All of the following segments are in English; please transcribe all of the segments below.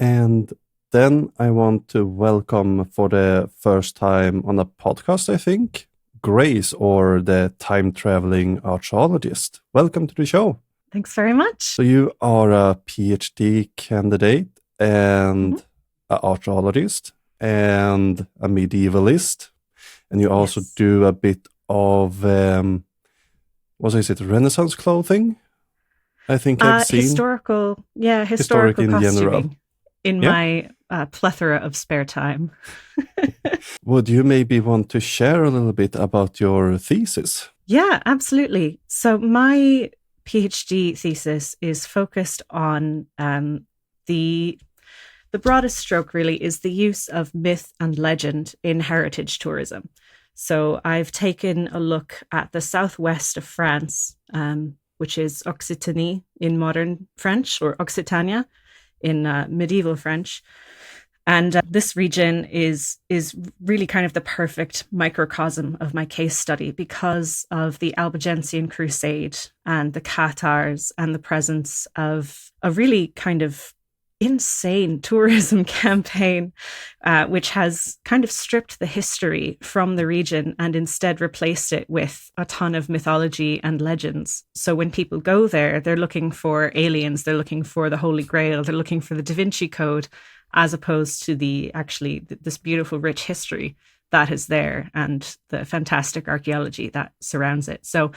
And then I want to welcome for the first time on a podcast, I think, Grace, or the Time Traveling Archaeologist. Welcome to the show. Thanks very much. So you are a Ph.D. candidate and an archaeologist and a medievalist. And you also do a bit of, what is it, Renaissance clothing? I think I've seen. Historical in costuming general. in my plethora of spare time. Would you maybe want to share a little bit about your thesis? Yeah, absolutely. So my PhD thesis is focused on the broadest stroke really is the use of myth and legend in heritage tourism. So I've taken a look at the southwest of France, which is Occitanie in modern French, or Occitania in medieval French. And this region is really kind of the perfect microcosm of my case study because of the Albigensian Crusade and the Cathars and the presence of a really kind of insane tourism campaign, which has kind of stripped the history from the region and instead replaced it with a ton of mythology and legends. So when people go there, they're looking for aliens, they're looking for the Holy Grail, they're looking for the Da Vinci Code, as opposed to this beautiful, rich history that is there and the fantastic archaeology that surrounds it. So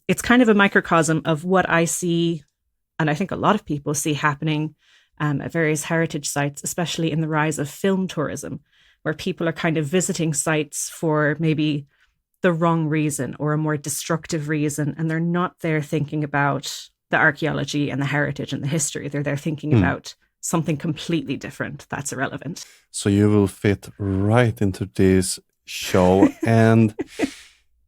it's kind of a microcosm of what I see, and I think a lot of people see happening at various heritage sites, especially in the rise of film tourism, where people are kind of visiting sites for maybe the wrong reason or a more destructive reason, and they're not there thinking about the archaeology and the heritage and the history. They're there thinking about something completely different that's irrelevant. So you will fit right into this show. And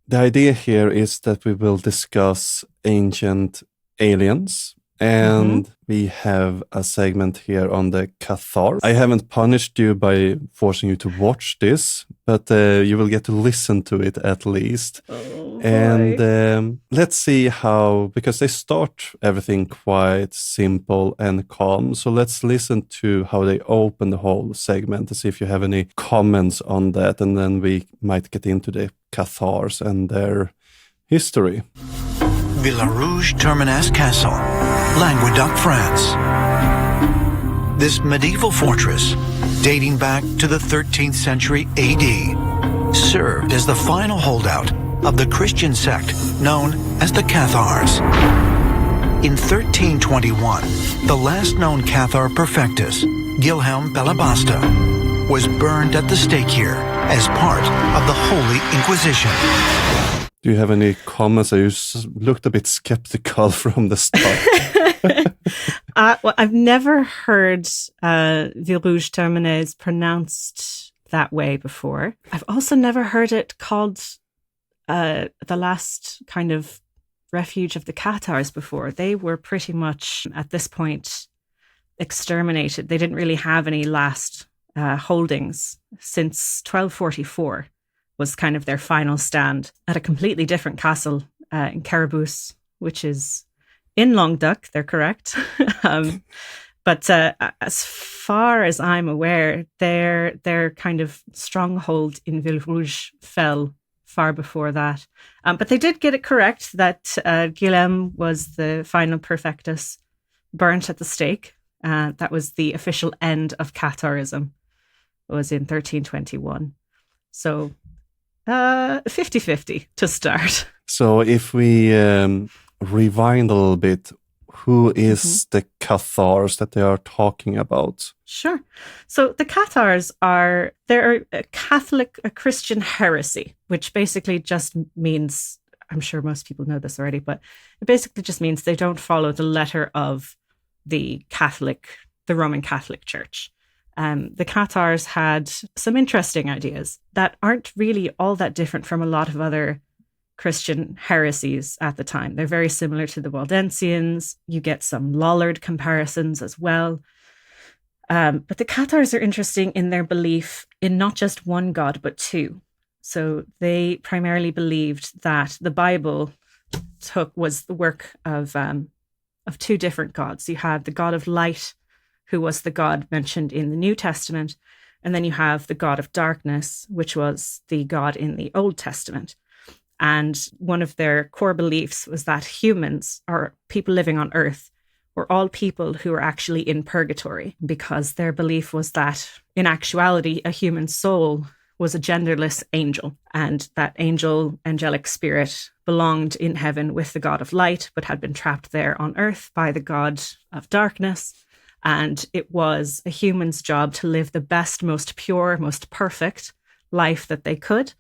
the idea here is that we will discuss ancient aliens. And we have a segment here on the Cathars. I haven't punished you by forcing you to watch this, but you will get to listen to it at least. Oh, and let's see how, because they start everything quite simple and calm. So let's listen to how they open the whole segment to see if you have any comments on that. And then we might get into the Cathars and their history. Villarouge-Terminès Castle, Languedoc, France. This medieval fortress, dating back to the 13th century AD, served as the final holdout of the Christian sect known as the Cathars. In 1321, the last known Cathar perfectus, Guilhem Belabasta, was burned at the stake here as part of the Holy Inquisition. Do you have any comments? You looked a bit skeptical from the start. Well, I've never heard Villarouge-Terminès pronounced that way before. I've also never heard it called the last kind of refuge of the Cathars before. They were pretty much, at this point, exterminated. They didn't really have any last holdings since 1244. Was kind of their final stand at a completely different castle in Carabous, which is in Languedoc, they're correct. But as far as I'm aware, their kind of stronghold in Villarouge fell far before that. But they did get it correct that Guilhem was the final perfectus, burnt at the stake. That was the official end of Catharism. It was in 1321. So 50-50 to start. So if we rewind a little bit, who is the Cathars that they are talking about? Sure. So the Cathars they're a Christian heresy, which basically just means, I'm sure most people know this already, but it basically just means they don't follow the letter of the Roman Catholic Church. The Cathars had some interesting ideas that aren't really all that different from a lot of other Christian heresies at the time. They're very similar to the Waldensians. You get some Lollard comparisons as well. But the Cathars are interesting in their belief in not just one God, but two. So they primarily believed that the Bible was the work of two different gods. You had the God of light, who was the god mentioned in the New Testament. And then you have the god of darkness, which was the god in the Old Testament. And one of their core beliefs was that humans, or people living on earth, were all people who were actually in purgatory, because their belief was that in actuality, a human soul was a genderless angel, and that angelic spirit belonged in heaven with the god of light, but had been trapped there on earth by the god of darkness. And it was a human's job to live the best, most pure, most perfect life that they could.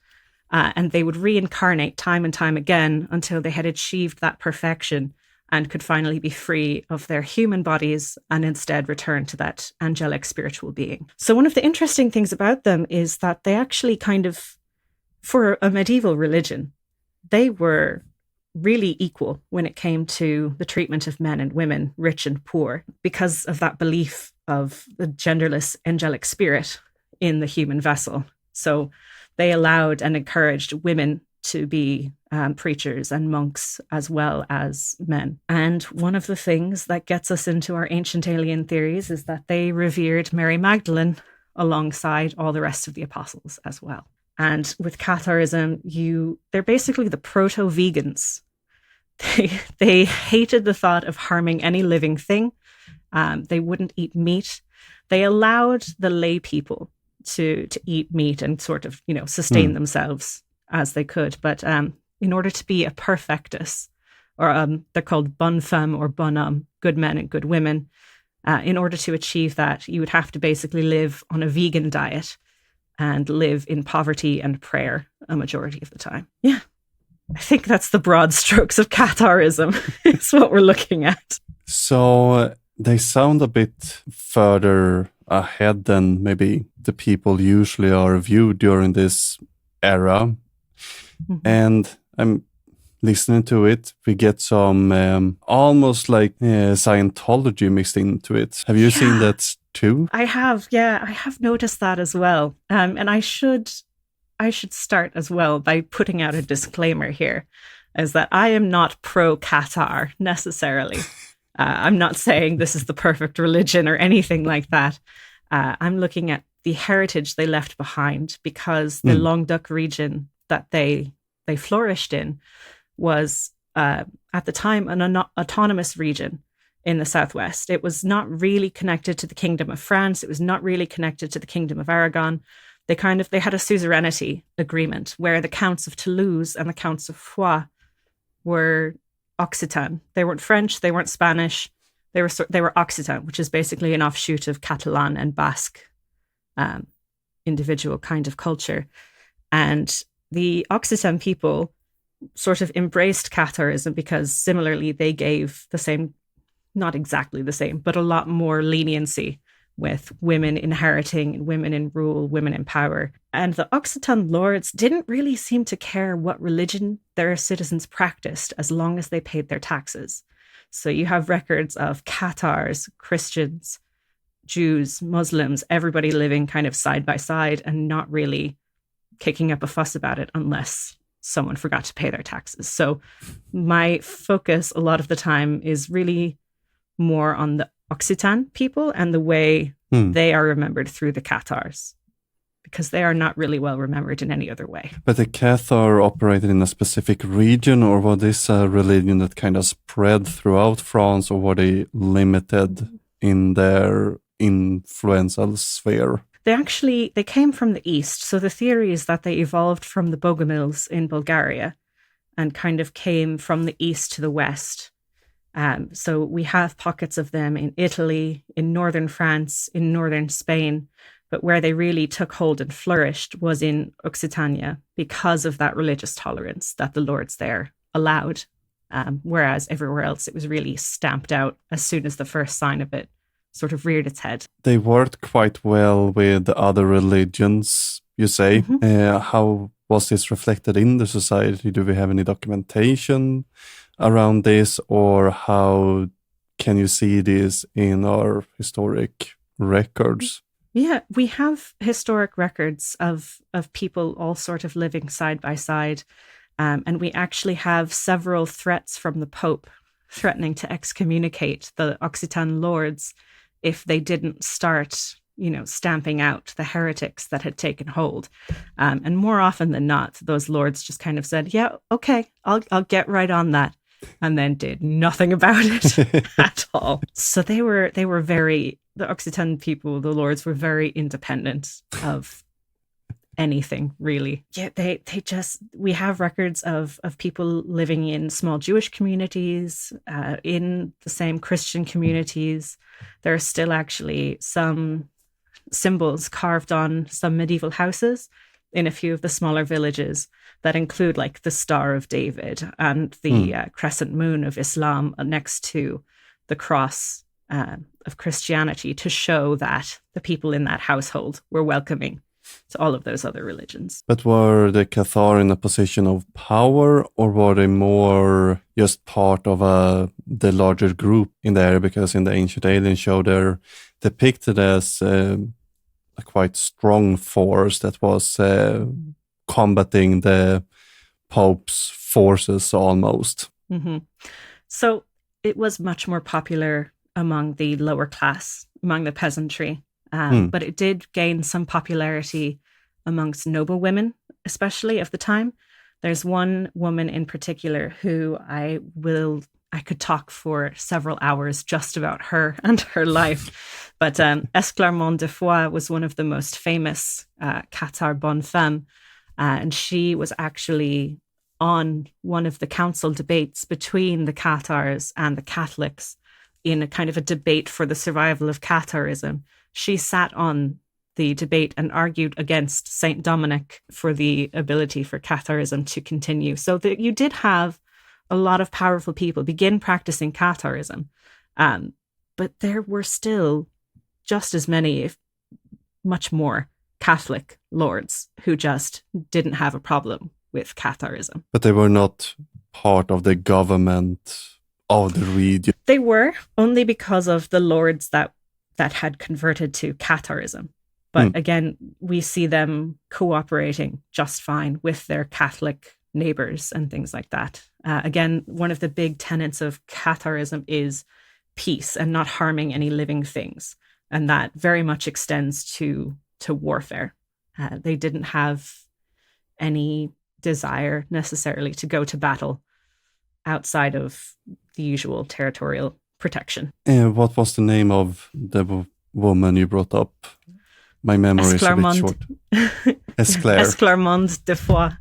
And they would reincarnate time and time again until they had achieved that perfection and could finally be free of their human bodies and instead return to that angelic spiritual being. So one of the interesting things about them is that they actually kind of, for a medieval religion, they were really equal when it came to the treatment of men and women, rich and poor, because of that belief of the genderless angelic spirit in the human vessel. So they allowed and encouraged women to be preachers and monks as well as men. And one of the things that gets us into our ancient alien theories is that they revered Mary Magdalene alongside all the rest of the apostles as well. And with Catharism, they're basically the proto-vegans. They hated the thought of harming any living thing. They wouldn't eat meat. They allowed the lay people to eat meat and sort of, sustain themselves as they could. But in order to be a perfectus, or they're called bonne femme or bonne homme, good men and good women, in order to achieve that, you would have to basically live on a vegan diet and live in poverty and prayer a majority of the time. Yeah. I think that's the broad strokes of Catharism. Is what we're looking at. So they sound a bit further ahead than maybe the people usually are viewed during this era. Mm-hmm. And I'm listening to it. We get some almost like Scientology mixed into it. Have you seen that too? I have. Yeah, I have noticed that as well. And I should start as well by putting out a disclaimer here, is that I am not pro-Cathar necessarily. I'm not saying this is the perfect religion or anything like that. I'm looking at the heritage they left behind, because the Languedoc region that they flourished in was, at the time, an autonomous region in the southwest. It was not really connected to the Kingdom of France. It was not really connected to the Kingdom of Aragon. They had a suzerainty agreement where the Counts of Toulouse and the Counts of Foix were Occitan. They weren't French, they weren't Spanish, they were Occitan, which is basically an offshoot of Catalan and Basque individual kind of culture. And the Occitan people sort of embraced Catharism because similarly they gave the same, not exactly the same, but a lot more leniency with women inheriting, women in rule, women in power. And the Occitan lords didn't really seem to care what religion their citizens practiced as long as they paid their taxes. So you have records of Cathars, Christians, Jews, Muslims, everybody living kind of side by side and not really kicking up a fuss about it unless someone forgot to pay their taxes. So my focus a lot of the time is really more on the Occitan people and the way they are remembered through the Cathars, because they are not really well remembered in any other way. But the Cathar operated in a specific region, or was this a religion that kind of spread throughout France, or were they limited in their influential sphere? They came from the east. So the theory is that they evolved from the Bogomils in Bulgaria and kind of came from the east to the west. So we have pockets of them in Italy, in northern France, in northern Spain, but where they really took hold and flourished was in Occitania because of that religious tolerance that the lords there allowed, whereas everywhere else it was really stamped out as soon as the first sign of it sort of reared its head. They worked quite well with the other religions, you say. How was this reflected in the society? Do we have any documentation around this, or how can you see this in our historic records? Yeah, we have historic records of people all sort of living side by side. And we actually have several threats from the Pope threatening to excommunicate the Occitan lords if they didn't start, stamping out the heretics that had taken hold. And more often than not, those lords just kind of said, yeah, okay, I'll get right on that. And then did nothing about it at all. So they were the Occitan people, the lords, were very independent of anything, really. Yeah, we have records of people living in small Jewish communities, in the same Christian communities. There are still actually some symbols carved on some medieval houses in a few of the smaller villages that include like the Star of David and the crescent moon of Islam next to the cross of Christianity, to show that the people in that household were welcoming to all of those other religions. But were the Cathars in a position of power, or were they more just part of the larger group in the area? Because in the Ancient Alien show, they're depicted as a quite strong force that was combating the Pope's forces almost. Mm-hmm. So it was much more popular among the lower class, among the peasantry. But it did gain some popularity amongst noble women, especially of the time. There's one woman in particular who I could talk for several hours just about her and her life. But Esclarmonde de Foix was one of the most famous Cathar bonnes femmes. And she was actually on one of the council debates between the Cathars and the Catholics in a kind of a debate for the survival of Catharism. She sat on the debate and argued against Saint Dominic for the ability for Catharism to continue. So that you did have a lot of powerful people begin practicing Catharism. But there were still just as many, if much more, Catholic lords who just didn't have a problem with Catharism. But they were not part of the government of the region. They were, only because of the lords that had converted to Catharism. But again, we see them cooperating just fine with their Catholic neighbors and things like that. Again, one of the big tenets of Catharism is peace and not harming any living things. And that very much extends to warfare. They didn't have any desire necessarily to go to battle outside of the usual territorial protection. What was the name of the woman you brought up? My memory is a bit short. Esclarmonde de Foix.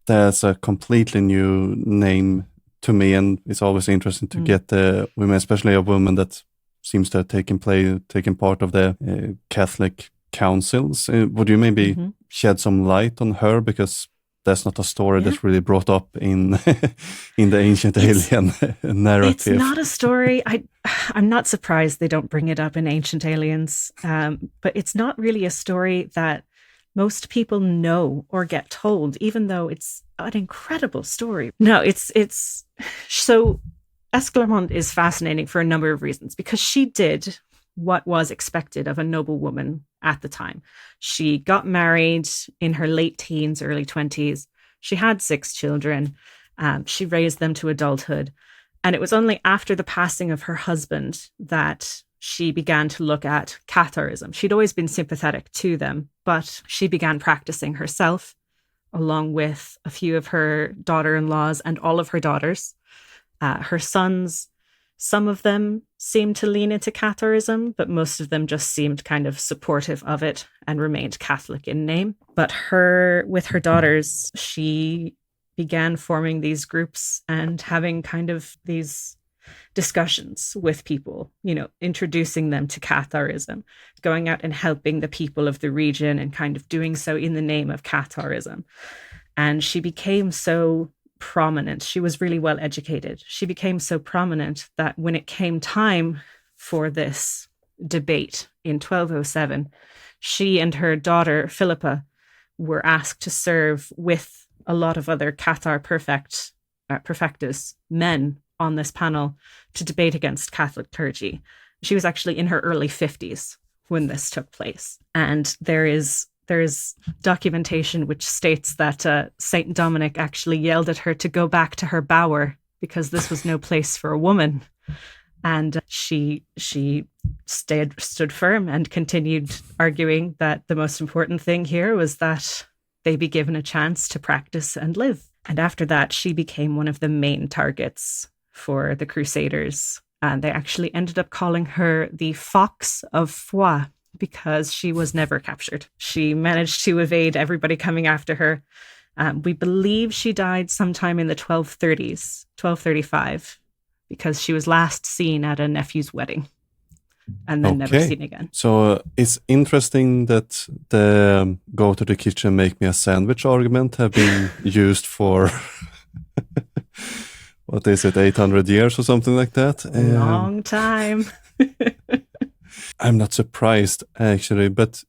That's a completely new name to me, and it's always interesting to get the women, especially a woman that seems to have taken part of the Catholic councils. Would you maybe shed some light on her, because that's not a story that's really brought up in in the Ancient Alien narrative. It's not a story. I'm not surprised they don't bring it up in Ancient Aliens, but it's not really a story that most people know or get told, even though it's an incredible story. No, it's so Esclarmonde is fascinating for a number of reasons, because she did what was expected of a noble woman at the time. She got married in her late teens, early 20s. She had 6 children. She raised them to adulthood. And it was only after the passing of her husband that she began to look at Catharism. She'd always been sympathetic to them, but she began practicing herself, along with a few of her daughter-in-laws and all of her daughters. Her sons, some of them seemed to lean into Catharism, but most of them just seemed kind of supportive of it and remained Catholic in name. But with her daughters, she began forming these groups and having kind of these discussions with people, introducing them to Catharism, going out and helping the people of the region and kind of doing so in the name of Catharism. And she became so prominent. She was really well educated. She became so prominent that when it came time for this debate in 1207, she and her daughter Philippa were asked to serve with a lot of other Cathar perfectus men on this panel to debate against Catholic clergy. She was actually in her early 50s when this took place. And there is documentation which states that Saint Dominic actually yelled at her to go back to her bower because this was no place for a woman. And she stood firm and continued arguing that the most important thing here was that they be given a chance to practice and live. And after that, she became one of the main targets for the Crusaders. And they actually ended up calling her the Fox of Foix because she was never captured. She managed to evade everybody coming after her. We believe she died sometime in the 1230s, 1235, because she was last seen at a nephew's wedding and then never seen again. So it's interesting that the go to the kitchen, make me a sandwich argument have been used for, what is it, 800 years or something like that? Long time. I'm not surprised, actually, but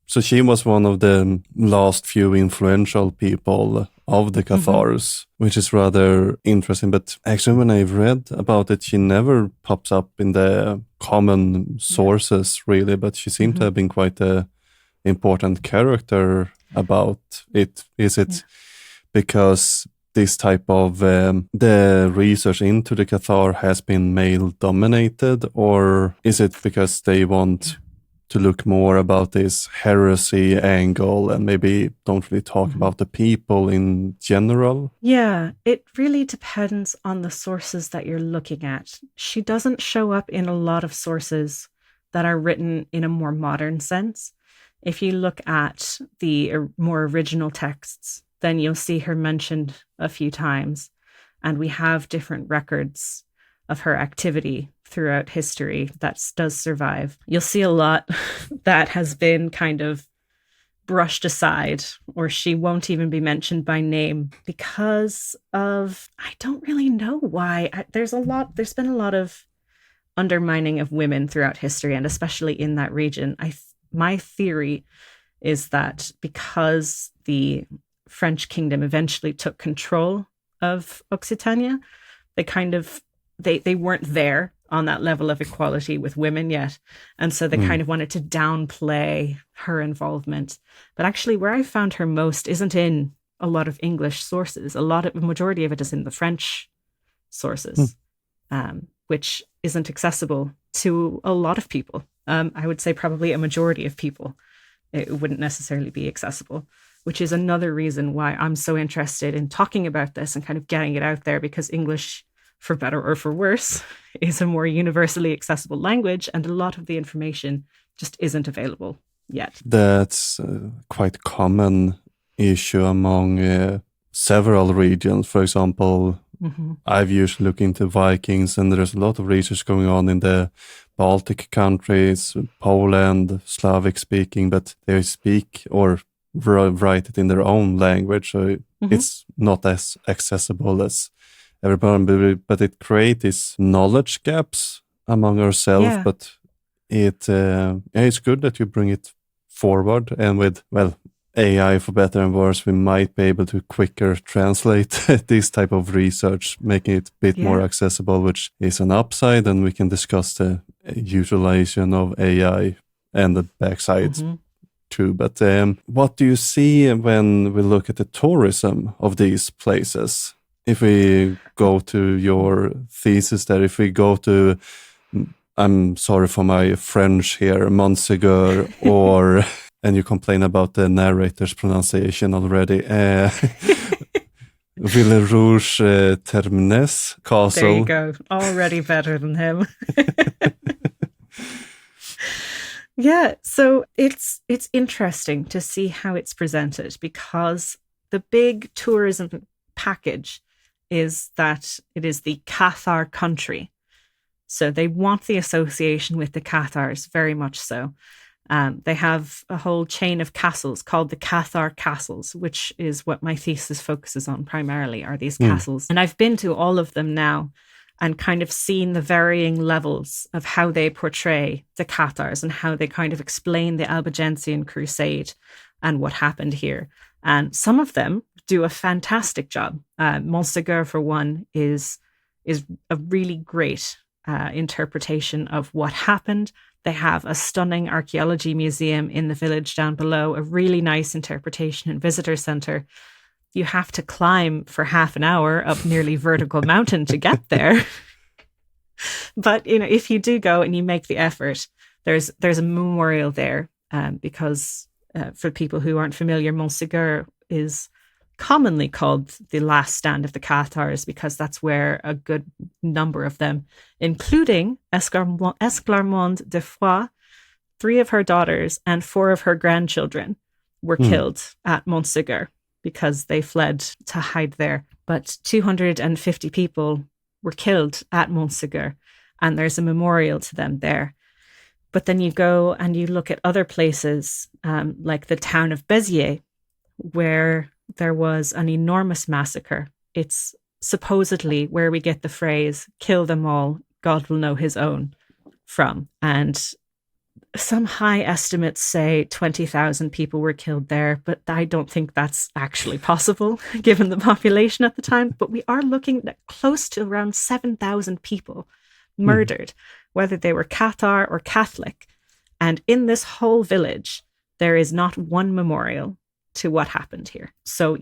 so she was one of the last few influential people of the Cathars, which is rather interesting. But actually, when I read about it, she never pops up in the common sources, really. But she seemed to have been quite an important character about it. Is it because this type of the research into the Cathar has been male-dominated, or is it because they want to look more about this heresy angle and maybe don't really talk about the people in general? Yeah, it really depends on the sources that you're looking at. She doesn't show up in a lot of sources that are written in a more modern sense. If you look at the more original texts, then you'll see her mentioned a few times. And we have different records of her activity throughout history that does survive. You'll see a lot that has been kind of brushed aside, or she won't even be mentioned by name because of, I don't really know why. There's been a lot of undermining of women throughout history, and especially in that region. My theory is that because the French kingdom eventually took control of Occitania, they weren't there on that level of equality with women yet. And so they kind of wanted to downplay her involvement. But actually where I found her most isn't in a lot of English sources. The majority of it is in the French sources, which isn't accessible to a lot of people. I would say probably a majority of people. It wouldn't necessarily be accessible, which is another reason why I'm so interested in talking about this and kind of getting it out there, because English, for better or for worse, is a more universally accessible language, and a lot of the information just isn't available yet. That's quite common issue among several regions. For example, I've usually looked into Vikings, and there's a lot of research going on in the Baltic countries, Poland, Slavic speaking, but they speak or write it in their own language, so it's not as accessible as everybody, but it creates these knowledge gaps among ourselves. But it's good that you bring it forward, and with AI, for better and worse, we might be able to quicker translate this type of research, making it a bit more accessible, which is an upside, and we can discuss the utilization of AI and the backsides too. But what do you see when we look at the tourism of these places? If we go to your thesis there, if we go to, I'm sorry for my French here, Montségur, or, and you complain about the narrator's pronunciation already, Villerouge Termines Castle. There you go, already better than him. Yeah, so it's interesting to see how it's presented, because the big tourism package is that it is the Cathar country. So they want the association with the Cathars, very much so. They have a whole chain of castles called the Cathar castles, which is what my thesis focuses on primarily, are these castles. And I've been to all of them now and kind of seen the varying levels of how they portray the Cathars and how they kind of explain the Albigensian Crusade and what happened here. And some of them do a fantastic job. Montségur, for one, is a really great interpretation of what happened. They have a stunning archaeology museum in the village down below, a really nice interpretation and visitor centre. You have to climb for half an hour up nearly vertical mountain to get there. But, if you do go and you make the effort, there's a memorial there because for people who aren't familiar, Montségur is commonly called the last stand of the Cathars because that's where a good number of them, including Esclarmonde de Foix, 3 of her daughters and 4 of her grandchildren were killed at Montségur because they fled to hide there. But 250 people were killed at Montségur, and there's a memorial to them there. But then you go and you look at other places, like the town of Béziers, where there was an enormous massacre. It's supposedly where we get the phrase, kill them all, God will know his own, from. And some high estimates say 20,000 people were killed there, but I don't think that's actually possible given the population at the time. But we are looking at close to around 7,000 people murdered, whether they were Cathar or Catholic. And in this whole village, there is not one memorial to what happened here. So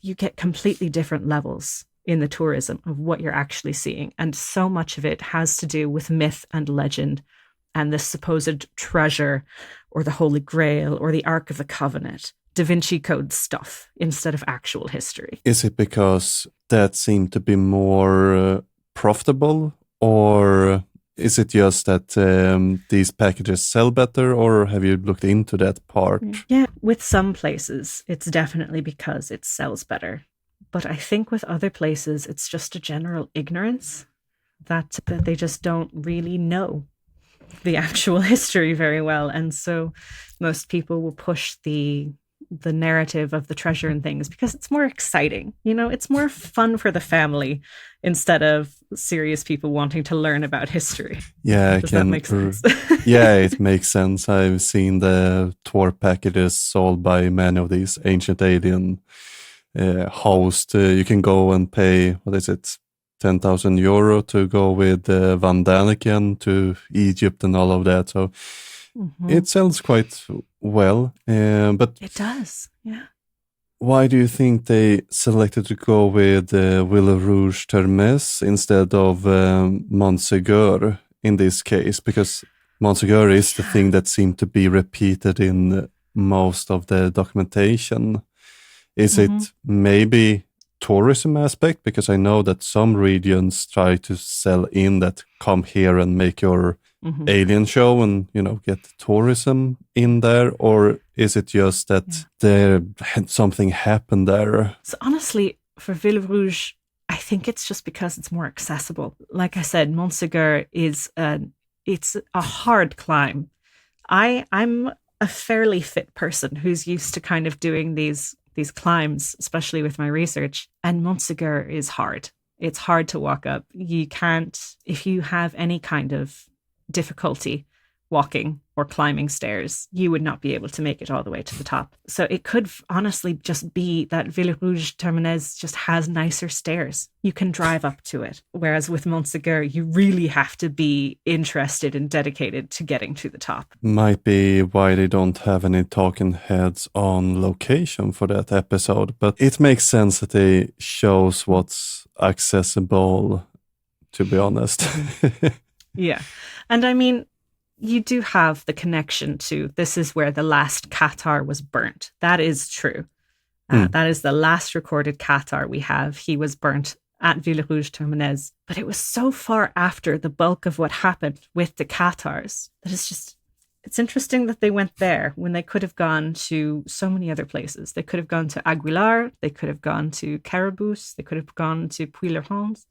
you get completely different levels in the tourism of what you're actually seeing. And so much of it has to do with myth and legend and the supposed treasure or the Holy Grail or the Ark of the Covenant, Da Vinci Code stuff instead of actual history. Is it because that seemed to be more profitable, or is it just that these packages sell better, or have you looked into that part? Yeah, with some places, it's definitely because it sells better. But I think with other places, it's just a general ignorance that they just don't really know the actual history very well. And so most people will push the narrative of the treasure and things because it's more exciting. It's more fun for the family instead of serious people wanting to learn about history. Yeah, Does that make sense? Yeah, it makes sense. I've seen the tour packages sold by many of these ancient alien hosts. You can go and pay, 10,000 euro to go with Van Daniken to Egypt and all of that. So it sells quite well. But it does, yeah. Why do you think they selected to go with Villerouge-Termez instead of Montségur in this case? Because Montségur is the thing that seemed to be repeated in most of the documentation. Is it maybe tourism aspect? Because I know that some regions try to sell in that come here and make your alien show and, get tourism in there. Or is it just that there had something happened there? So honestly, for Villerouge, I think it's just because it's more accessible. Like I said, Montségur it's a hard climb. I'm a fairly fit person who's used to kind of doing these climbs, especially with my research. And Montségur is hard. It's hard to walk up. You can't, if you have any kind of difficulty walking or climbing stairs, you would not be able to make it all the way to the top. So it could honestly just be that Villerouge-Termez just has nicer stairs. You can drive up to it. Whereas with Montségur, you really have to be interested and dedicated to getting to the top. Might be why they don't have any talking heads on location for that episode. But it makes sense that they shows what's accessible, to be honest. Yeah. And I mean, you do have the connection to this is where the last Cathar was burnt. That is true. That is the last recorded Cathar we have. He was burnt at Villerouge-Termez. But it was so far after the bulk of what happened with the Cathars that it's interesting that they went there when they could have gone to so many other places. They could have gone to Aguilar. They could have gone to Carabous. They could have gone to Puy-le-Rens.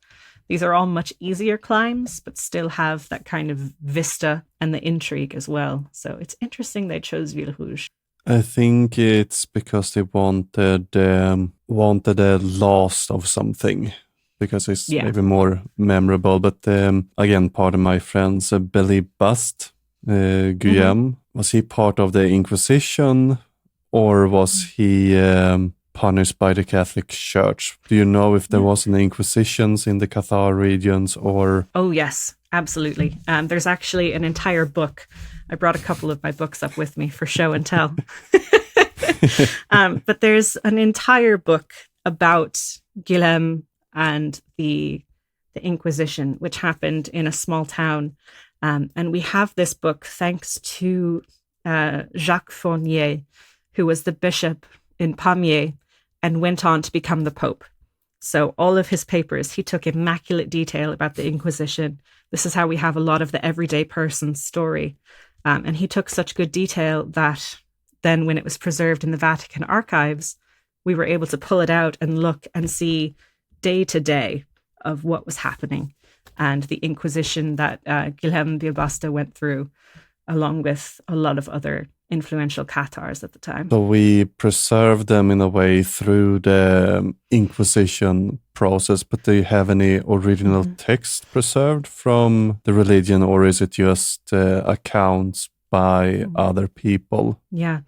These are all much easier climbs, but still have that kind of vista and the intrigue as well. So it's interesting they chose Villerouge. I think it's because they wanted a last of something, because it's maybe more memorable. But again, part of my friend's belly bust, Guillaume, was he part of the Inquisition, or was he punished by the Catholic Church? Do you know if there was any Inquisitions in the Cathar regions, or? Oh, yes, absolutely. There's actually an entire book. I brought a couple of my books up with me for show and tell. But there's an entire book about Guillaume and the the Inquisition, which happened in a small town. And we have this book thanks to Jacques Fournier, who was the bishop in Pamiers and went on to become the Pope. So all of his papers, he took immaculate detail about the Inquisition. This is how we have a lot of the everyday person's story. And he took such good detail that then when it was preserved in the Vatican archives, we were able to pull it out and look and see day to day of what was happening and the Inquisition that Guilhem Bilbasta went through, along with a lot of other influential Cathars at the time. So we preserve them in a way through the Inquisition process, but do you have any original text preserved from the religion, or is it just accounts by other people? Yeah,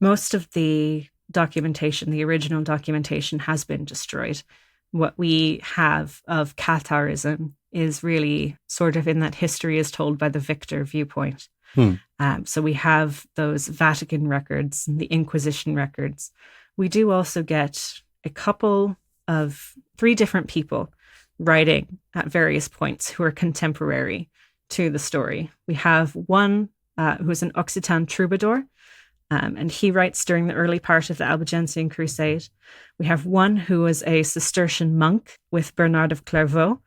most of the documentation, the original documentation, has been destroyed. What we have of Catharism is really sort of in that history is told by the victor viewpoint. So we have those Vatican records and the Inquisition records. We do also get a couple of 3 different people writing at various points who are contemporary to the story. We have one who's an Occitan troubadour, and he writes during the early part of the Albigensian Crusade. We have one who was a Cistercian monk with Bernard of Clairvaux,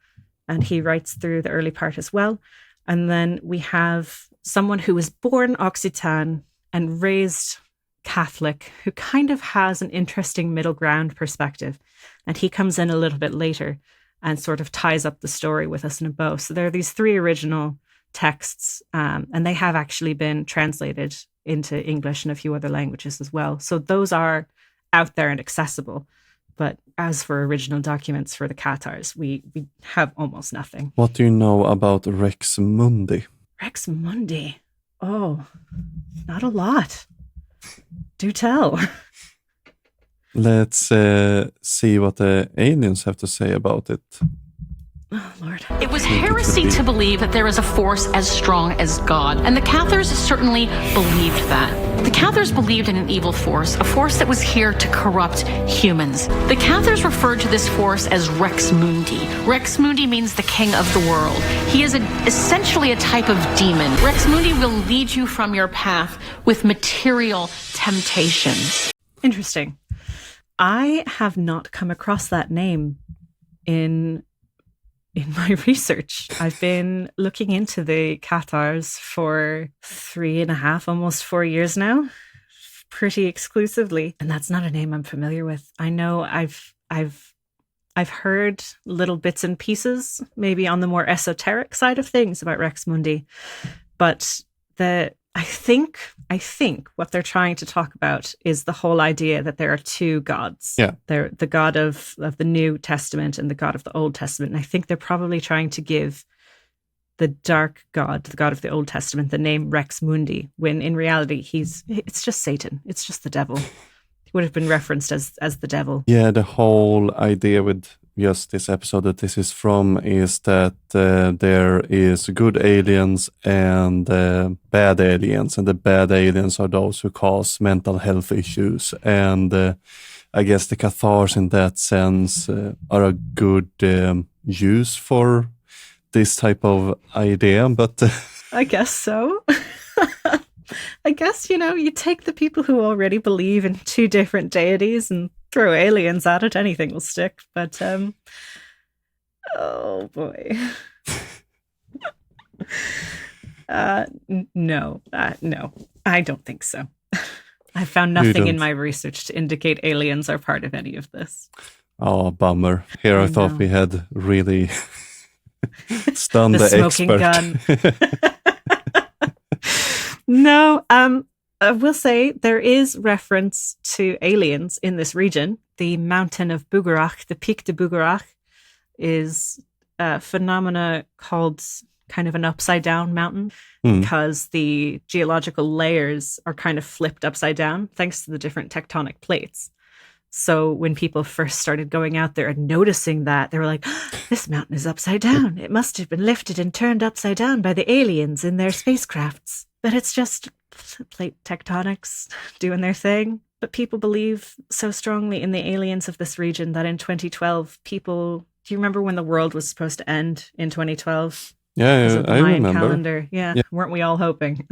and he writes through the early part as well. And then we have someone who was born Occitan and raised Catholic, who kind of has an interesting middle ground perspective. And he comes in a little bit later and sort of ties up the story with us in a bow. So there are these 3 original texts, and they have actually been translated into English and a few other languages as well. So those are out there and accessible. But as for original documents for the Cathars, we have almost nothing. What do you know about Rex Mundi? Rex Mundi? Oh, not a lot. Do tell. Let's see what the aliens have to say about it. Oh, Lord. It was heresy to believe that there is a force as strong as God, and the Cathars certainly believed that. The Cathars believed in an evil force, a force that was here to corrupt humans. The Cathars referred to this force as Rex Mundi. Rex Mundi means the king of the world. He is essentially a type of demon. Rex Mundi will lead you from your path with material temptations. Interesting. I have not come across that name in my research. I've been looking into the Cathars for 3.5, almost 4 years now, pretty exclusively, and that's not a name I'm familiar with. I know I've heard little bits and pieces, maybe on the more esoteric side of things about Rex Mundi, but I think what they're trying to talk about is the whole idea that there are 2 gods. Yeah. They're the God of the New Testament and the God of the Old Testament. And I think they're probably trying to give the dark God, the God of the Old Testament, the name Rex Mundi, when in reality it's just Satan. It's just the devil. He would have been referenced as the devil. Yeah, the whole idea with just this episode that this is from is that there is good aliens and bad aliens, and the bad aliens are those who cause mental health issues. And I guess the Cathars in that sense are a good use for this type of idea, but I guess so. I guess, you take the people who already believe in 2 different deities and throw aliens at it, anything will stick. But, oh boy. No, I don't think so. I found nothing in my research to indicate aliens are part of any of this. Oh, bummer. Here I thought we had really stunned the smoking expert. Gun. No, I will say there is reference to aliens in this region. The mountain of Bugurach, the Pic de Bugurach, is a phenomena called kind of an upside down mountain because the geological layers are kind of flipped upside down thanks to the different tectonic plates. So when people first started going out there and noticing that, they were like, this mountain is upside down. It must have been lifted and turned upside down by the aliens in their spacecrafts. But it's just plate tectonics doing their thing. But people believe so strongly in the aliens of this region that in 2012, people Do you remember when the world was supposed to end in 2012? Yeah, I Mayan remember. Calendar. Yeah, weren't we all hoping?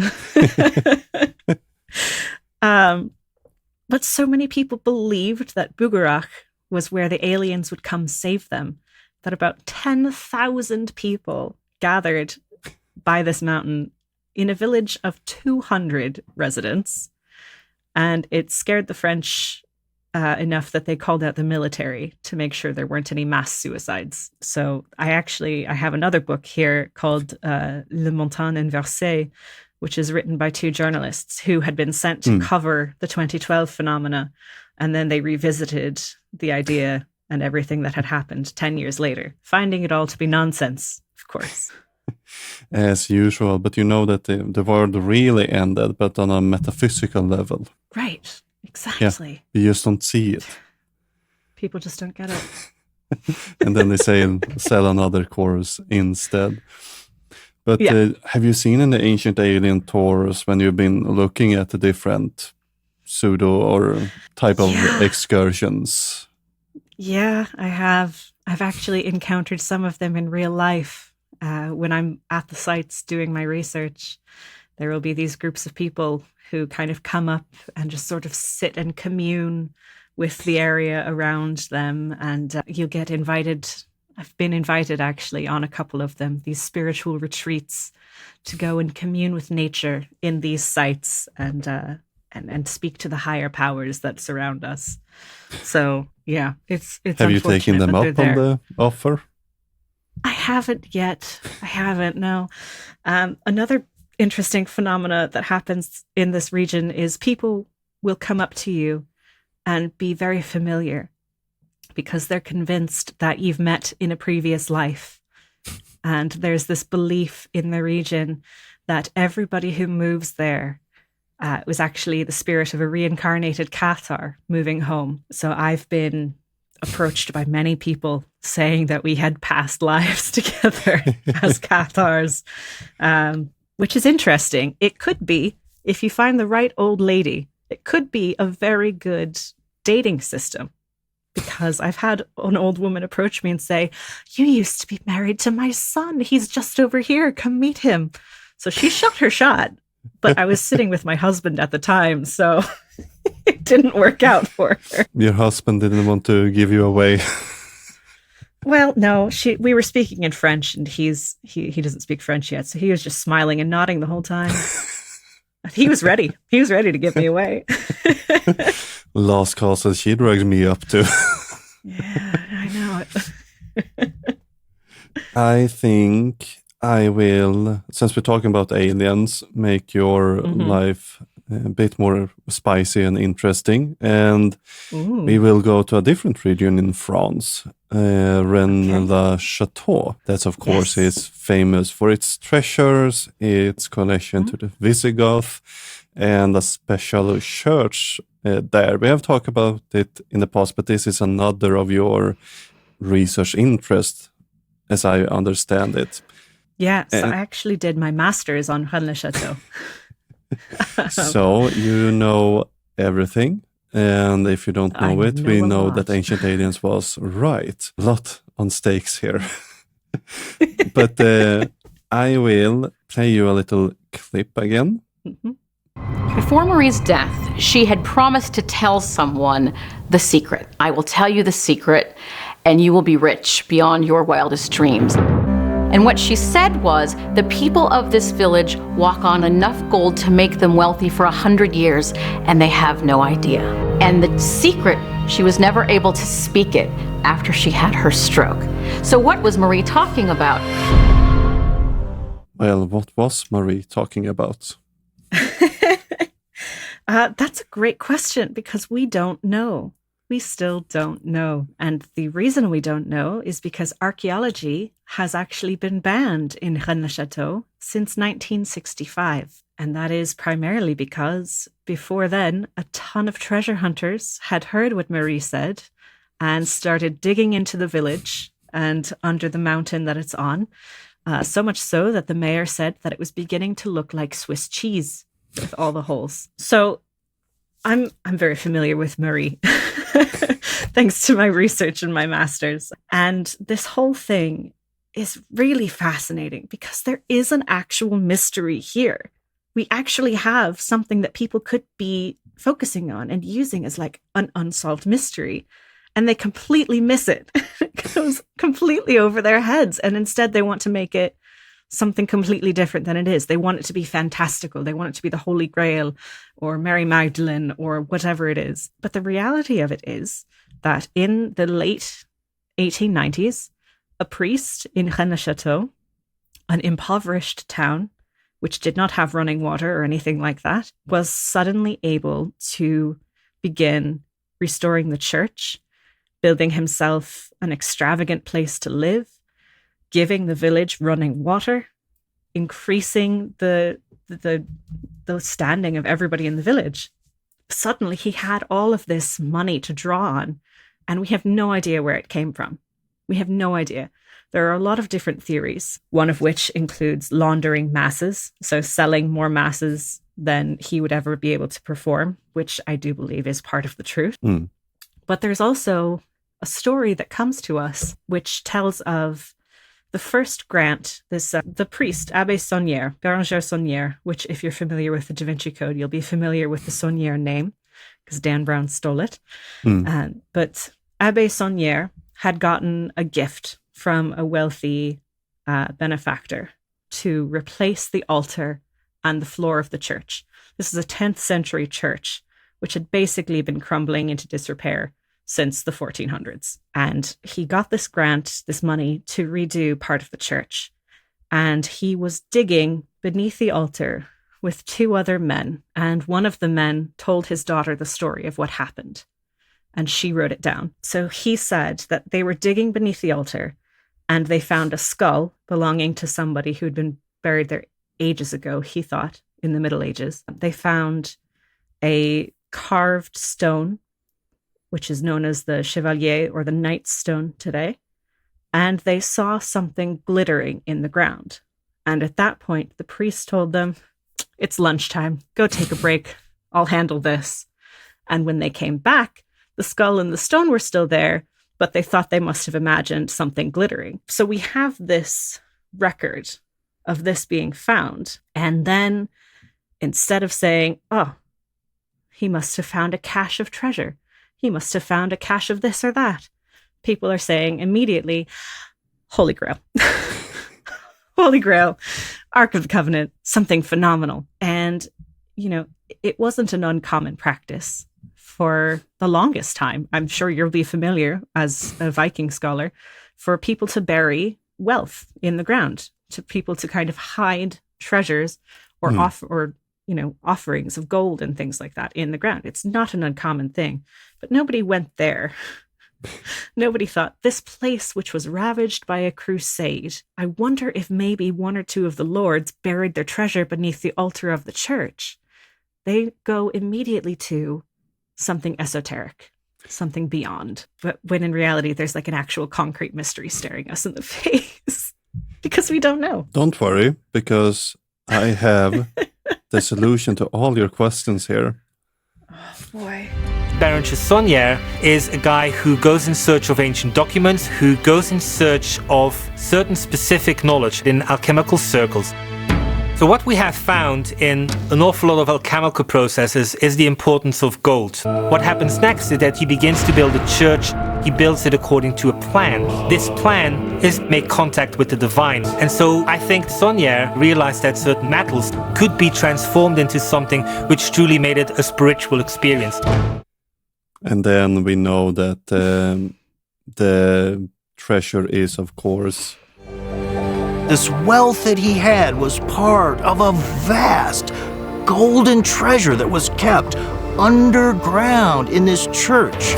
But so many people believed that Bugarach was where the aliens would come save them, that about 10,000 people gathered by this mountain in a village of 200 residents. And it scared the French enough that they called out the military to make sure there weren't any mass suicides. So I have another book here called Le Montagne Inversée, which is written by two journalists who had been sent to cover the 2012 phenomena. And then they revisited the idea and everything that had happened 10 years later, finding it all to be nonsense, of course. As usual, but you know that the world really ended, but on a metaphysical level. Right, exactly. Yeah, you just don't see it. People just don't get it. And then they sell another course instead. But have you seen any ancient alien tours when you've been looking at the different pseudo or type of excursions? Yeah, I have. I've actually encountered some of them in real life. When I'm at the sites doing my research, there will be these groups of people who kind of come up and just sort of sit and commune with the area around them. And you'll get invited. I've been invited actually on a couple of them, these spiritual retreats, to go and commune with nature in these sites and speak to the higher powers that surround us. So yeah, it's Have you taken them up on the offer? I haven't yet. No. Another interesting phenomena that happens in this region is people will come up to you and be very familiar because they're convinced that you've met in a previous life. And there's this belief in the region that everybody who moves there was actually the spirit of a reincarnated Cathar moving home. So I've been approached by many people saying that we had past lives together as Cathars, which is interesting. It could be, if you find the right old lady, it could be a very good dating system. Because I've had an old woman approach me and say, "You used to be married to my son. He's just over here. Come meet him." So she shot her shot, but I was sitting with my husband at the time, so it didn't work out for her. Your husband didn't want to give you away. Well, no, we were speaking in French, and he doesn't speak French yet, so he was just smiling and nodding the whole time. He was ready. He was ready to give me away. Last castle she dragged me up to. Yeah, I know it. I think I will, since we're talking about aliens, make your life a bit more spicy and interesting. And we will go to a different region in France, Rennes-le-château. That's, of course, is famous for its treasures, its connection to the Visigoth, and a special church there. We have talked about it in the past, but this is another of your research interests, as I understand it. Yeah, so I actually did my master's on Rennes-le-château. So you know everything, and if you don't know it, we know that ancient aliens was right. A lot on stakes here. But I will play you a little clip again. Before Marie's death, she had promised to tell someone the secret. "I will tell you the secret, and you will be rich beyond your wildest dreams." And what she said was, the people of this village walk on enough gold to make them wealthy for 100 years, and they have no idea. And the secret, she was never able to speak it after she had her stroke. So what was Marie talking about? Well, what was Marie talking about? That's a great question, because we don't know. We still don't know. And the reason we don't know is because archaeology has actually been banned in Rennes-le-château since 1965. And that is primarily because before then, a ton of treasure hunters had heard what Marie said and started digging into the village and under the mountain that it's on. So much so that the mayor said that it was beginning to look like Swiss cheese with all the holes. So I'm very familiar with Marie. thanks to my research and my master's. And this whole thing is really fascinating because there is an actual mystery here. We actually have something that people could be focusing on and using as like an unsolved mystery. And they completely miss it. It goes completely over their heads. And instead they want to make it something completely different than it is. They want it to be fantastical. They want it to be the Holy Grail or Mary Magdalene or whatever it is. But the reality of it is that in the late 1890s, a priest in Rennes-le-château, an impoverished town, which did not have running water or anything like that, was suddenly able to begin restoring the church, building himself an extravagant place to live, giving the village running water, increasing the standing of everybody in the village. Suddenly he had all of this money to draw on, and we have no idea where it came from. We have no idea. There are a lot of different theories, one of which includes laundering masses, so selling more masses than he would ever be able to perform, which I do believe is part of the truth. But there's also a story that comes to us which tells of the first grant, the priest, Abbé Saunière, Béranger Saunière, which if you're familiar with the Da Vinci Code, you'll be familiar with the Saunière name, because Dan Brown stole it. But Abbé Saunière had gotten a gift from a wealthy benefactor to replace the altar and the floor of the church. This is a 10th century church, which had basically been crumbling into disrepair since the 1400s. And he got this grant, this money, to redo part of the church. And he was digging beneath the altar with two other men. And one of the men told his daughter the story of what happened. And she wrote it down. So he said that they were digging beneath the altar and they found a skull belonging to somebody who'd been buried there ages ago, he thought, in the Middle Ages. They found a carved stone, which is known as the Chevalier or the Knight's Stone today. And they saw something glittering in the ground. And at that point, the priest told them, "It's lunchtime. Go take a break. I'll handle this." And when they came back, the skull and the stone were still there, but they thought they must have imagined something glittering. So we have this record of this being found. And then instead of saying, "Oh, he must have found a cache of treasure. He must have found a cache of this or that," people are saying immediately, Holy Grail. Holy Grail, Ark of the Covenant, something phenomenal. And, it wasn't an uncommon practice for the longest time. I'm sure you'll be familiar as a Viking scholar, for people to bury wealth in the ground, to people to kind of hide treasures or offerings of gold and things like that in the ground. It's not an uncommon thing, but nobody went there. Nobody thought, this place which was ravaged by a crusade, I wonder if maybe one or two of the lords buried their treasure beneath the altar of the church. They go immediately to something esoteric, something beyond. But when in reality, there's like an actual concrete mystery staring us in the face because we don't know. Don't worry, because I have the solution to all your questions here. Oh, boy. Béranger Saunière is a guy who goes in search of ancient documents, who goes in search of certain specific knowledge in alchemical circles. So what we have found in an awful lot of alchemical processes is the importance of gold. What happens next is that he begins to build a church. He builds it according to a plan. This plan is make contact with the divine. And so I think Saunière realized that certain metals could be transformed into something which truly made it a spiritual experience. And then we know that the treasure is, of course, this wealth that he had was part of a vast golden treasure that was kept underground in this church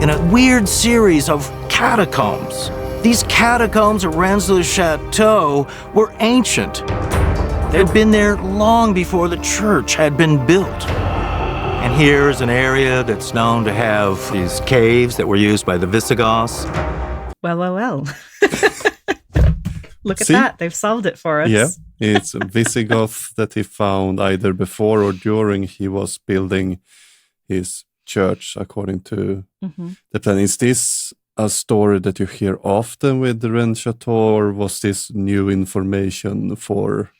in a weird series of catacombs. These catacombs at Rennes-le-château were ancient. They'd been there long before the church had been built. And here's an area that's known to have these caves that were used by the Visigoths. Well. Look at that. They've solved it for us. Yeah, it's Visigoth that he found either before or during he was building his church, according to the plan. Is this a story that you hear often with the Rennes-le-château, or was this new information for...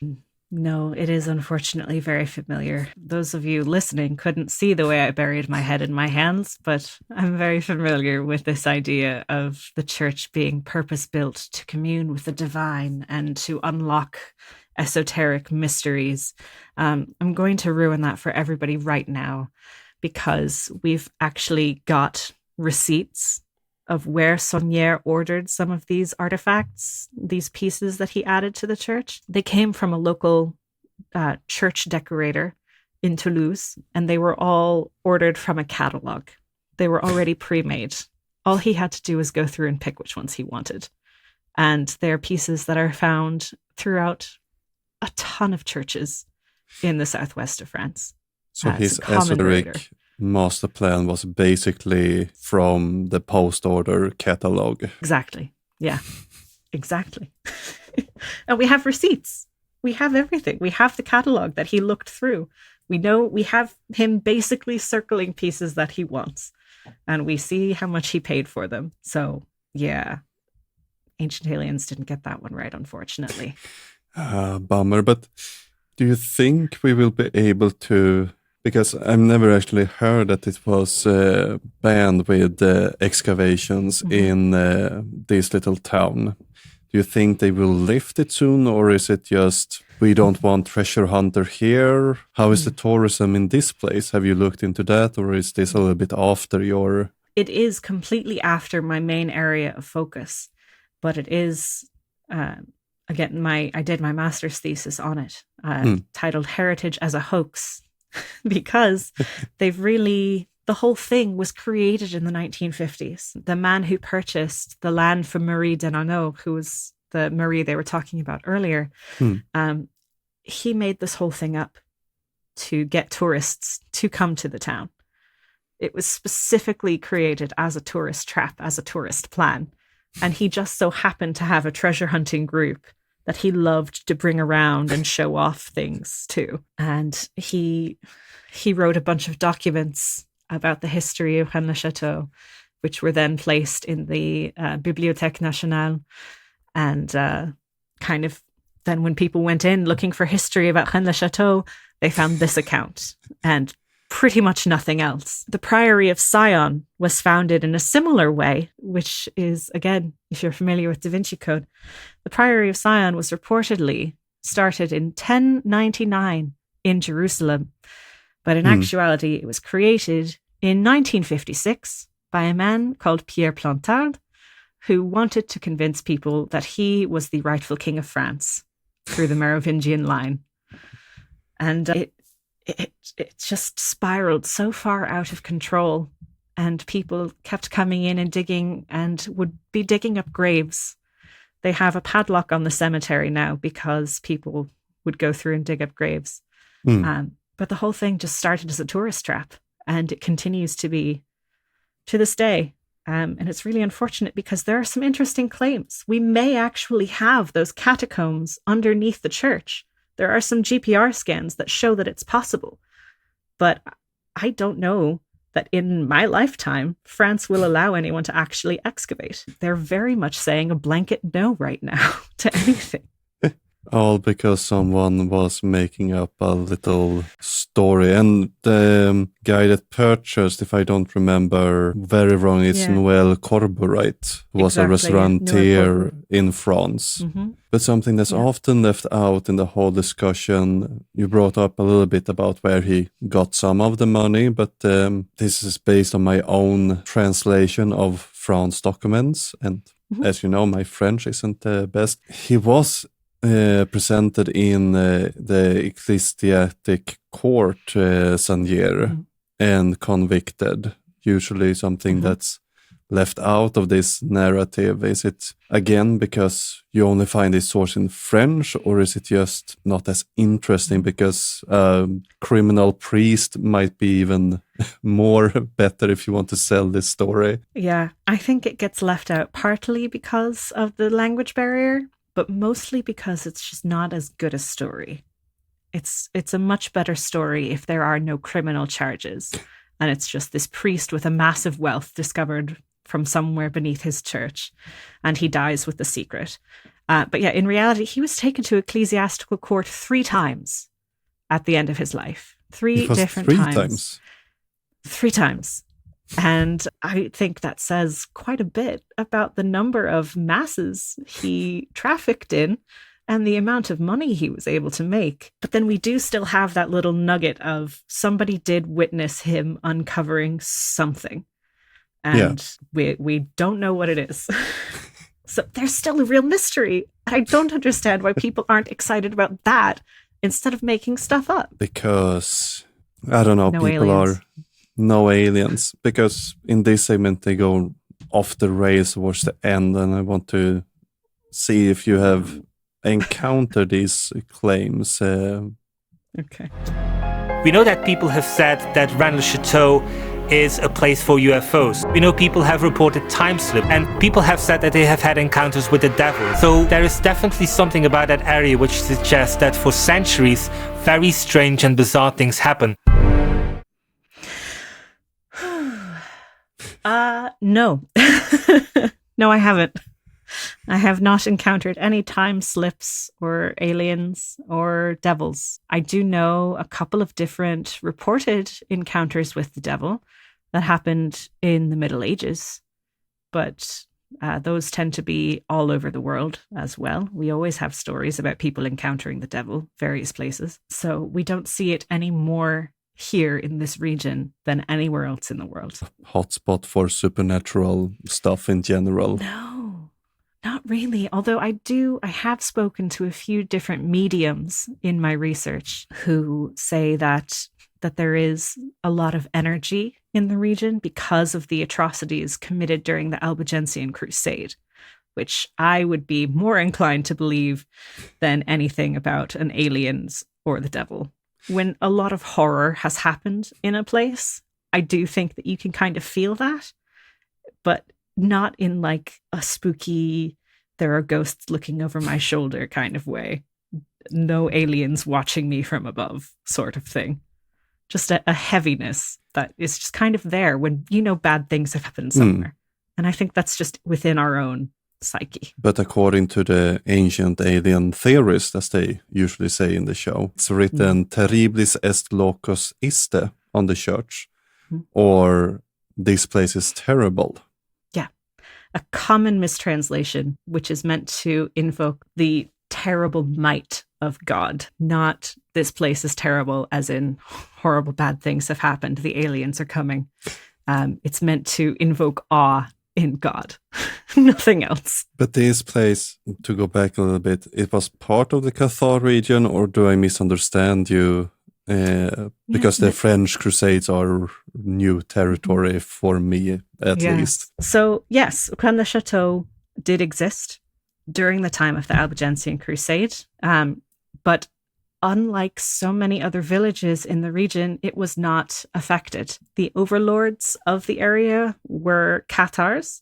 No, it is unfortunately very familiar. Those of you listening couldn't see the way I buried my head in my hands, but I'm very familiar with this idea of the church being purpose-built to commune with the divine and to unlock esoteric mysteries. I'm going to ruin that for everybody right now, because we've actually got receipts of where Saunière ordered some of these artifacts, these pieces that he added to the church. They came from a local church decorator in Toulouse, and they were all ordered from a catalogue. They were already pre-made. All he had to do was go through and pick which ones he wanted. And they're pieces that are found throughout a ton of churches in the southwest of France. So his esoteric master plan was basically from the post-order catalog. Exactly. Yeah, exactly. And we have receipts. We have everything. We have the catalog that he looked through. We know we have him basically circling pieces that he wants. And we see how much he paid for them. So, yeah, Ancient Aliens didn't get that one right, unfortunately. Bummer. But do you think we will be able to... Because I've never actually heard that it was banned with excavations in this little town. Do you think they will lift it soon, or is it just we don't want treasure hunter here? How is the tourism in this place? Have you looked into that, or is this a little bit after your... It is completely after my main area of focus, but it is, again, I did my master's thesis on it, titled Heritage as a Hoax. Because the whole thing was created in the 1950s. The man who purchased the land from Marie Denarnaud, who was the Marie they were talking about earlier, he made this whole thing up to get tourists to come to the town. It was specifically created as a tourist trap, as a tourist plan. And he just so happened to have a treasure hunting group that he loved to bring around and show off things to. And he wrote a bunch of documents about the history of Rennes-le-château, which were then placed in the Bibliothèque Nationale. And kind of then when people went in looking for history about Rennes-le-château, they found this account and pretty much nothing else. The Priory of Sion was founded in a similar way, which is, again, if you're familiar with Da Vinci Code, the Priory of Sion was reportedly started in 1099 in Jerusalem, but in actuality it was created in 1956 by a man called Pierre Plantard, who wanted to convince people that he was the rightful king of France through the Merovingian line. And it just spiraled so far out of control, and people kept coming in and digging and would be digging up graves. They have a padlock on the cemetery now because people would go through and dig up graves. But the whole thing just started as a tourist trap, and it continues to be to this day. And it's really unfortunate because there are some interesting claims. We may actually have those catacombs underneath the church. There are some GPR scans that show that it's possible. But I don't know that in my lifetime, France will allow anyone to actually excavate. They're very much saying a blanket no right now to anything. All because someone was making up a little story. And the guy that purchased, if I don't remember very wrong, it's Noël Corbeau, right? Who was a restaurateur in France. But something that's often left out in the whole discussion, you brought up a little bit about where he got some of the money, but this is based on my own translation of France documents. And as you know, my French isn't the best. He was presented in the ecclesiastic court, Saunière, and convicted. Usually something that's left out of this narrative. Is it, again, because you only find this source in French, or is it just not as interesting because criminal priest might be even more better if you want to sell this story? Yeah, I think it gets left out partly because of the language barrier, but mostly because it's just not as good a story. It's a much better story if there are no criminal charges. And it's just this priest with a massive wealth discovered from somewhere beneath his church. And he dies with the secret. But yeah, in reality, he was taken to ecclesiastical court 3 times at the end of his life. 3 different times. 3 times. And I think that says quite a bit about the number of masses he trafficked in and the amount of money he was able to make. But then we do still have that little nugget of somebody did witness him uncovering something. And we don't know what it is. So there's still a real mystery. I don't understand why people aren't excited about that instead of making stuff up. Because, I don't know, No people aliens. are no aliens. Because in this segment, they go off the rails towards the end. And I want to see if you have encountered these claims. Okay. We know that people have said that Rennes-le-château is a place for UFOs. We know people have reported time slip, and people have said that they have had encounters with the devil. So there is definitely something about that area which suggests that for centuries, very strange and bizarre things happen. No. No, I haven't. I have not encountered any time slips or aliens or devils. I do know a couple of different reported encounters with the devil that happened in the Middle Ages, but those tend to be all over the world as well. We always have stories about people encountering the devil, various places. So we don't see it any more here in this region than anywhere else in the world. Hotspot for supernatural stuff in general. No, not really. Although I have spoken to a few different mediums in my research who say that there is a lot of energy in the region because of the atrocities committed during the Albigensian Crusade, which I would be more inclined to believe than anything about an aliens or the devil. When a lot of horror has happened in a place, I do think that you can kind of feel that, but not in like a spooky, there are ghosts looking over my shoulder kind of way. No aliens watching me from above sort of thing. Just a heaviness that is just kind of there when you know bad things have happened somewhere. And I think that's just within our own psyche. But according to the ancient alien theorists, as they usually say in the show, it's written terriblis est locus iste on the church, or this place is terrible. Yeah. A common mistranslation, which is meant to invoke the terrible might of God, not this place is terrible as in horrible bad things have happened, the aliens are coming. It's meant to invoke awe in God, nothing else. But this place, to go back a little bit, it was part of the Cathars region, or do I misunderstand you? Because the French Crusades are new territory for me, at least. So yes, Rennes-le-château did exist during the time of the Albigensian Crusade, but unlike so many other villages in the region, it was not affected. The overlords of the area were Cathars,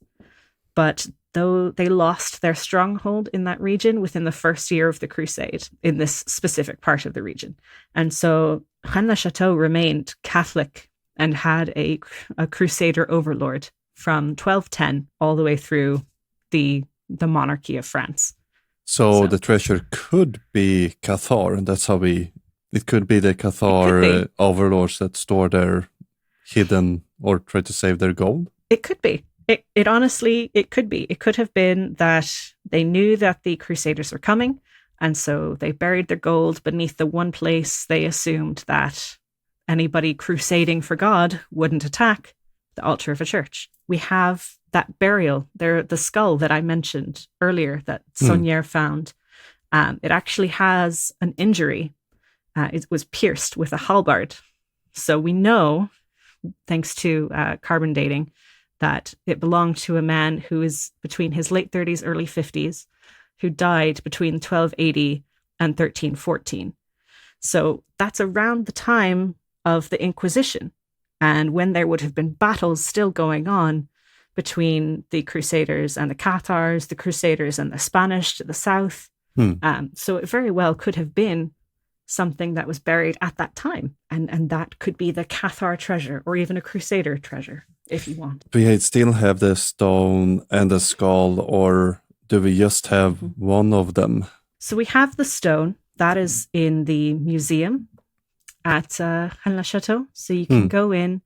but though they lost their stronghold in that region within the first year of the Crusade, in this specific part of the region. And so Rennes-le-château remained Catholic and had a Crusader overlord from 1210 all the way through the monarchy of France. So the treasure could be Cathar, and that's how it could be the Cathar overlords that store their hidden or try to save their gold? It could be. It honestly, it could be. It could have been that they knew that the Crusaders were coming, and so they buried their gold beneath the one place they assumed that anybody crusading for God wouldn't attack, the altar of a church. We have that burial there, the skull that I mentioned earlier that Saunière found. It actually has an injury. It was pierced with a halberd. So we know, thanks to carbon dating, that it belonged to a man who is between his late 30s, early 50s, who died between 1280 and 1314. So that's around the time of the Inquisition, and when there would have been battles still going on between the Crusaders and the Cathars, the Crusaders and the Spanish to the south. So it very well could have been something that was buried at that time. And that could be the Cathar treasure or even a Crusader treasure, if you want. Do we still have the stone and the skull, or do we just have one of them? So we have the stone. That is in the museum at Rennes-le-château. So you can go in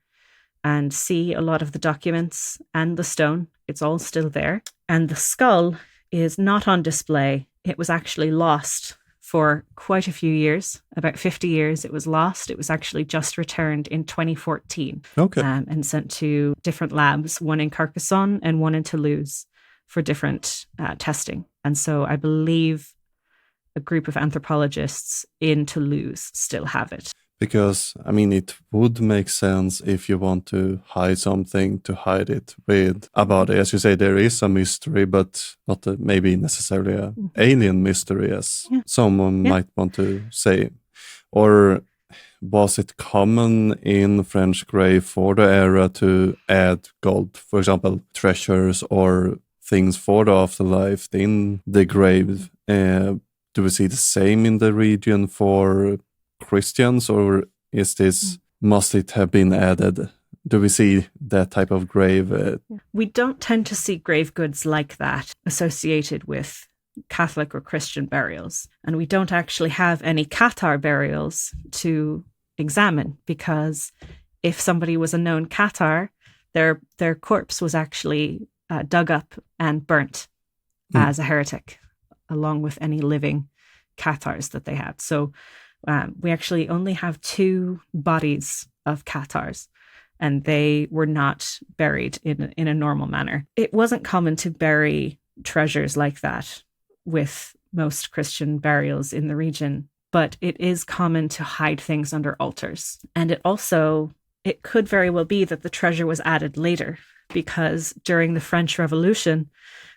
and see a lot of the documents and the stone. It's all still there. And the skull is not on display. It was actually lost for quite a few years. About 50 years it was lost. It was actually just returned in 2014. Okay. And sent to different labs, one in Carcassonne and one in Toulouse for different testing. And so I believe a group of anthropologists in Toulouse still have it. Because, I mean, it would make sense if you want to hide something, to hide it with a body. As you say, there is a mystery, but not maybe necessarily an alien mystery, as someone might want to say. Or was it common in French grave for the era to add gold, for example, treasures or things for the afterlife in the grave? Do we see the same in the region for Christians, or is this, must it have been added? Do we see that type of grave? We don't tend to see grave goods like that associated with Catholic or Christian burials. And we don't actually have any Cathar burials to examine, because if somebody was a known Cathar, their corpse was actually dug up and burnt as a heretic, along with any living Cathars that they had. So we actually only have 2 bodies of Cathars, and they were not buried in a normal manner. It wasn't common to bury treasures like that with most Christian burials in the region, but it is common to hide things under altars. And it could very well be that the treasure was added later, because during the French Revolution,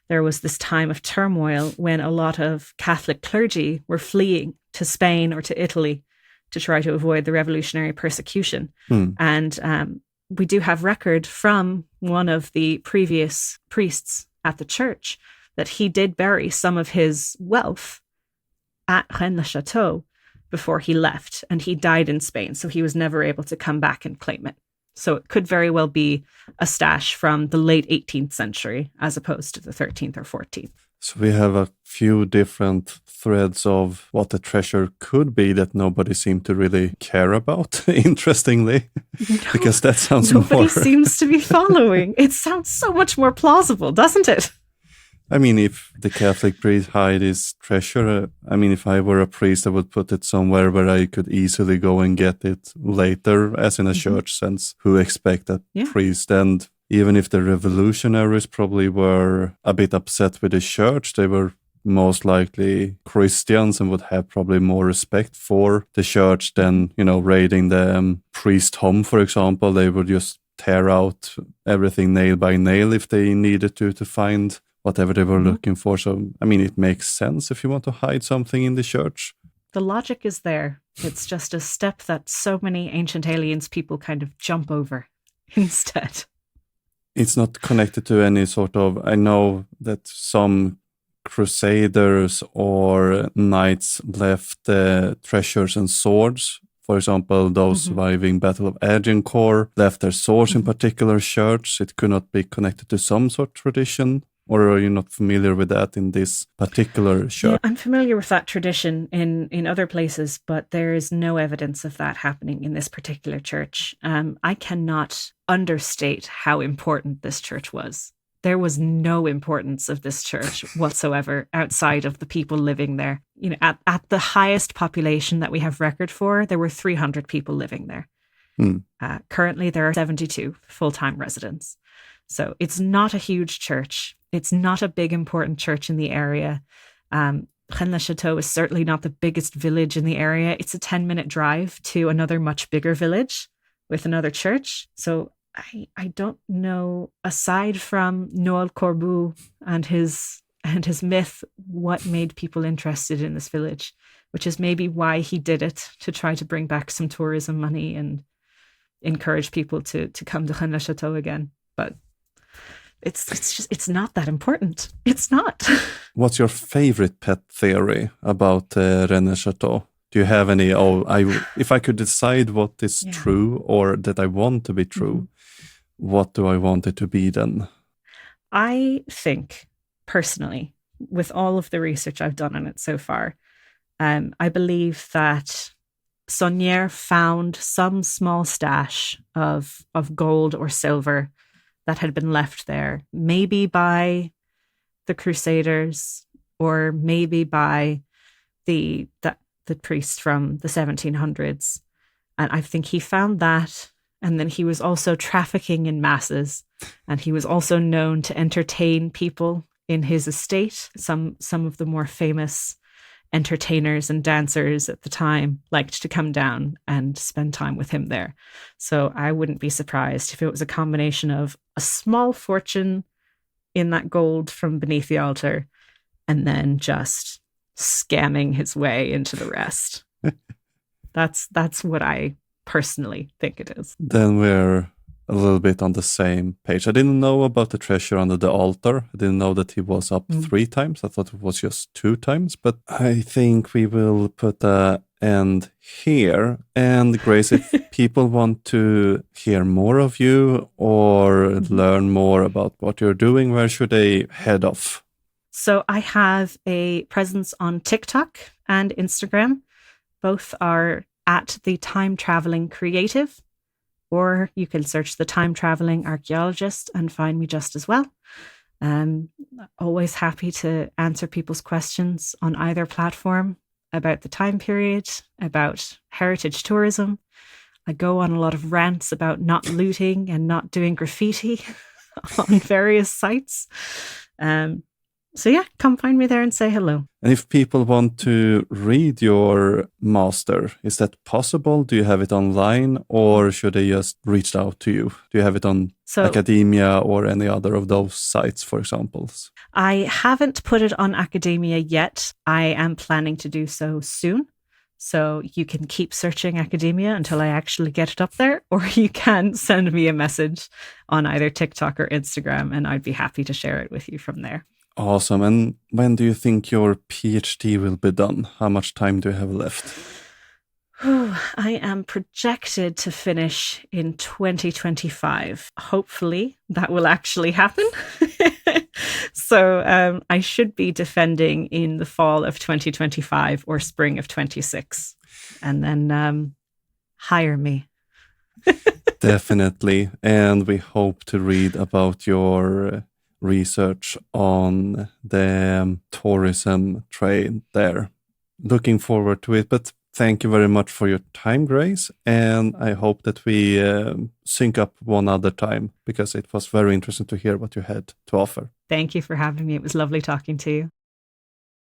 there was this time of turmoil when a lot of Catholic clergy were fleeing to Spain or to Italy to try to avoid the revolutionary persecution. And we do have record from one of the previous priests at the church that he did bury some of his wealth at Rennes-le-château before he left, and he died in Spain, so he was never able to come back and claim it. So it could very well be a stash from the late 18th century as opposed to the 13th or 14th. So we have a few different threads of what the treasure could be that nobody seemed to really care about, interestingly, because that sounds nobody seems to be following. It sounds so much more plausible, doesn't it? I mean, if the Catholic priest hide his treasure, I mean, if I were a priest, I would put it somewhere where I could easily go and get it later, as in a church sense. Who expect that priest? And even if the revolutionaries probably were a bit upset with the church, they were most likely Christians and would have probably more respect for the church than, raiding the priest home, for example. They would just tear out everything nail by nail if they needed to find whatever they were looking for. So, I mean, it makes sense if you want to hide something in the church. The logic is there. It's just a step that so many ancient aliens people kind of jump over instead. It's not connected to any sort of, I know that some crusaders or knights left treasures and swords. For example, those surviving Battle of Agincourt left their swords in particular church. It could not be connected to some sort of tradition. Or are you not familiar with that in this particular church? Yeah, I'm familiar with that tradition in other places, but there is no evidence of that happening in this particular church. I cannot understate how important this church was. There was no importance of this church whatsoever outside of the people living there. At the highest population that we have record for, there were 300 people living there. Currently, there are 72 full-time residents. So it's not a huge church. It's not a big, important church in the area. Rennes-le-château is certainly not the biggest village in the area. It's a 10-minute drive to another much bigger village with another church. So I don't know, aside from Noël Corbu and his myth, what made people interested in this village, which is maybe why he did it, to try to bring back some tourism money and encourage people to come to Rennes-le-château again. But it's not that important. It's not. What's your favorite pet theory about Rennes-le-château? Do you have any, if I could decide what is true or that I want to be true, what do I want it to be then? I think, personally, with all of the research I've done on it so far, I believe that Saunière found some small stash of gold or silver that had been left there, maybe by the Crusaders or maybe by the priest from the 1700s. And I think he found that. And then he was also trafficking in masses. And he was also known to entertain people in his estate. Some of the more famous entertainers and dancers at the time liked to come down and spend time with him there. So I wouldn't be surprised if it was a combination of a small fortune in that gold from beneath the altar and then just scamming his way into the rest. That's what I personally think it is. Then we're a little bit on the same page. I didn't know about the treasure under the altar. I didn't know that he was up 3 times. I thought it was just 2 times, but I think we will put an end here. And Grace, if people want to hear more of you or learn more about what you're doing, where should they head off? So I have a presence on TikTok and Instagram. Both are at the Time Traveling Creative, or you can search the Time Traveling Archaeologist and find me just as well. Always happy to answer people's questions on either platform about the time period, about heritage tourism. I go on a lot of rants about not looting and not doing graffiti on various sites. So yeah, come find me there and say hello. And if people want to read your master, is that possible? Do you have it online or should they just reach out to you? Do you have it on Academia or any other of those sites, for example? I haven't put it on Academia yet. I am planning to do so soon. So you can keep searching Academia until I actually get it up there, or you can send me a message on either TikTok or Instagram and I'd be happy to share it with you from there. Awesome. And when do you think your PhD will be done? How much time do you have left? I am projected to finish in 2025. Hopefully that will actually happen. So I should be defending in the fall of 2025 or spring of 26. And then hire me. Definitely. And we hope to read about your research on the tourism trade there. Looking forward to it, but thank you very much for your time, Grace, and I hope that we sync up one other time because it was very interesting to hear what you had to offer. Thank you for having me. It was lovely talking to you.